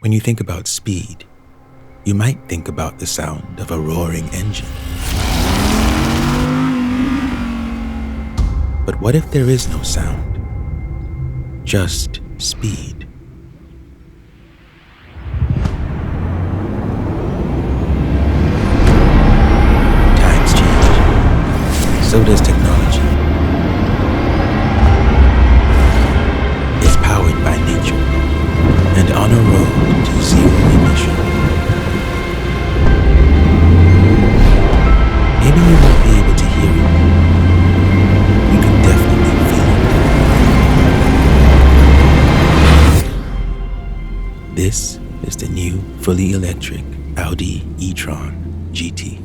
When you think about speed, you might think about the sound of a roaring engine. But what if there is no sound? Just speed? Times change. So does technology. It's powered by nature and on a road to zero emission. Maybe you won't be able to hear it. You can definitely feel it. This is the new fully electric Audi e-TRON GT.